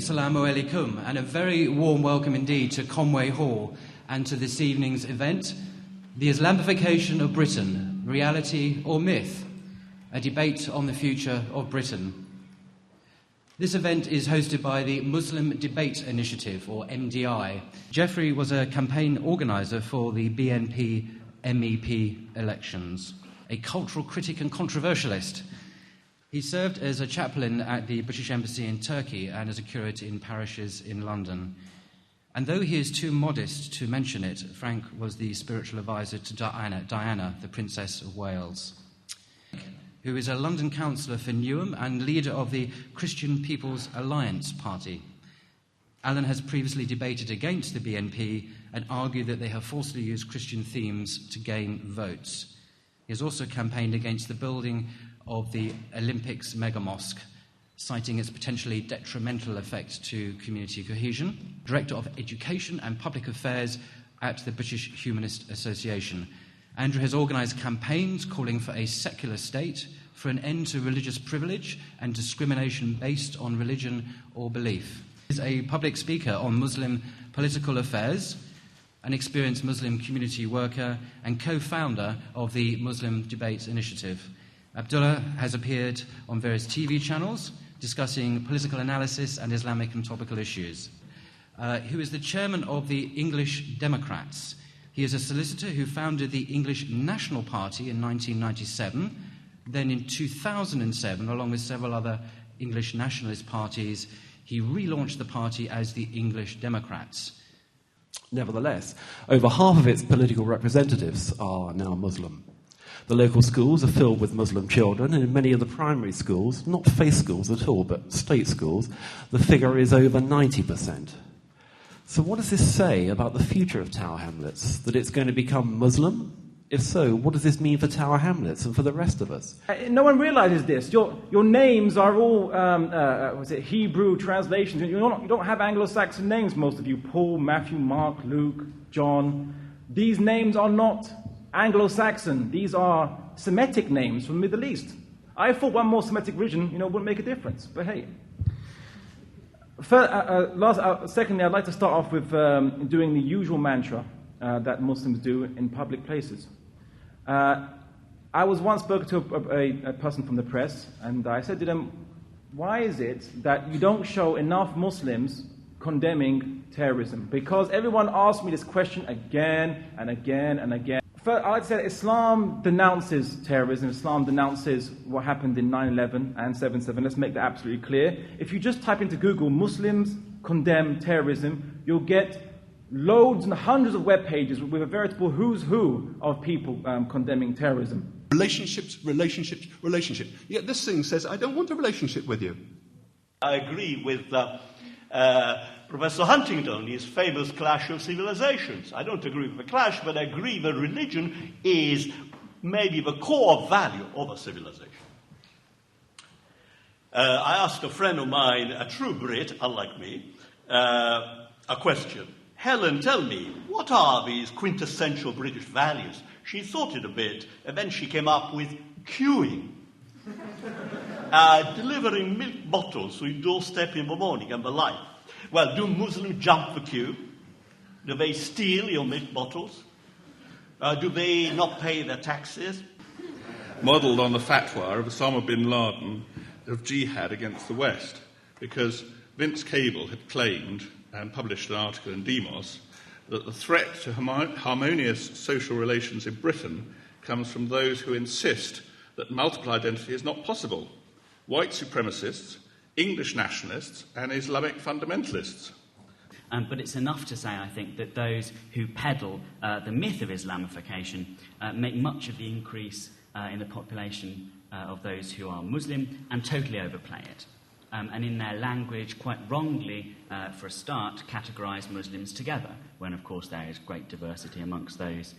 Assalamu alaikum, and a very warm welcome indeed to Conway Hall and to this evening's event, The Islamification of Britain, Reality or Myth? A debate on the future of Britain. This event is hosted by the Muslim Debate Initiative, or MDI. Geoffrey was a campaign organiser for the BNP MEP elections, a cultural critic and controversialist. He served as a chaplain at the British Embassy in Turkey and as a curate in parishes in London. And though he is too modest to mention it, Frank was the spiritual advisor to Diana, the Princess of Wales, who is a London councillor for Newham and leader of the Christian People's Alliance Party. Alan has previously debated against the BNP and argued that they have falsely used Christian themes to gain votes. He has also campaigned against the building of the Olympics mega mosque, citing its potentially detrimental effect to community cohesion. Director of Education and Public Affairs at the British Humanist Association. Andrew has organised campaigns calling for a secular state, for an end to religious privilege and discrimination based on religion or belief. He is a public speaker on Muslim political affairs, an experienced Muslim community worker and co-founder of the Muslim Debate Initiative. Abdullah has appeared on various TV channels discussing political analysis and Islamic and topical issues. Who is the chairman of the English Democrats. He is a solicitor who founded the English National Party in 1997. Then in 2007, along with several other English nationalist parties, he relaunched the party as the English Democrats. Nevertheless, over half of its political representatives are now Muslim. The local schools are filled with Muslim children, and in many of the primary schools, not faith schools at all, but state schools, the figure is over 90%. So what does this say about the future of Tower Hamlets? That it's going to become Muslim? If so, what does this mean for Tower Hamlets and for the rest of us? No one realizes this. Your names are all Hebrew translations. You don't have Anglo-Saxon names, most of you. Paul, Matthew, Mark, Luke, John. These names are not Anglo-Saxon. These are Semitic names from the Middle East. I thought one more Semitic religion, wouldn't make a difference. But hey. Secondly, I'd like to start off with doing the usual mantra that Muslims do in public places. I was once spoken to a person from the press, and I said to them, why is it that you don't show enough Muslims condemning terrorism? Because everyone asks me this question again and again and again. First, I'd like to say that Islam denounces terrorism. Islam denounces what happened in 9/11 and 7/7. Let's make that absolutely clear. If you just type into Google, Muslims condemn terrorism, you'll get loads and hundreds of web pages with a veritable who's who of people condemning terrorism. Relationships. Yet this thing says, I don't want a relationship with you. I agree with Professor Huntington, his famous clash of civilizations. I don't agree with the clash, but I agree that religion is maybe the core value of a civilization. I asked a friend of mine, a true Brit, unlike me, a question. Helen, tell me, what are these quintessential British values? She thought it a bit, and then she came up with queuing. Delivering milk bottles to your doorstep in the morning and the like. Well, do Muslims jump the queue? Do they steal your milk bottles? Do they not pay their taxes? Modelled on the fatwa of Osama bin Laden of jihad against the West, because Vince Cable had claimed and published an article in Demos that the threat to harmonious social relations in Britain comes from those who insist that multiple identity is not possible. White supremacists, English nationalists and Islamic fundamentalists. But it's enough to say, I think, that those who peddle the myth of Islamification make much of the increase in the population of those who are Muslim and totally overplay it. And in their language, quite wrongly, for a start, categorise Muslims together, when, of course, there is great diversity amongst those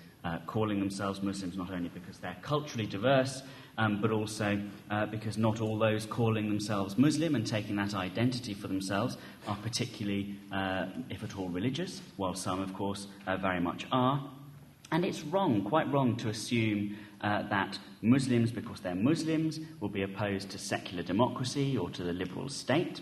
calling themselves Muslims, not only because they're culturally diverse, but also because not all those calling themselves Muslim and taking that identity for themselves are particularly, if at all, religious, while some, of course, very much are. And it's wrong, quite wrong, to assume that Muslims, because they're Muslims, will be opposed to secular democracy or to the liberal state.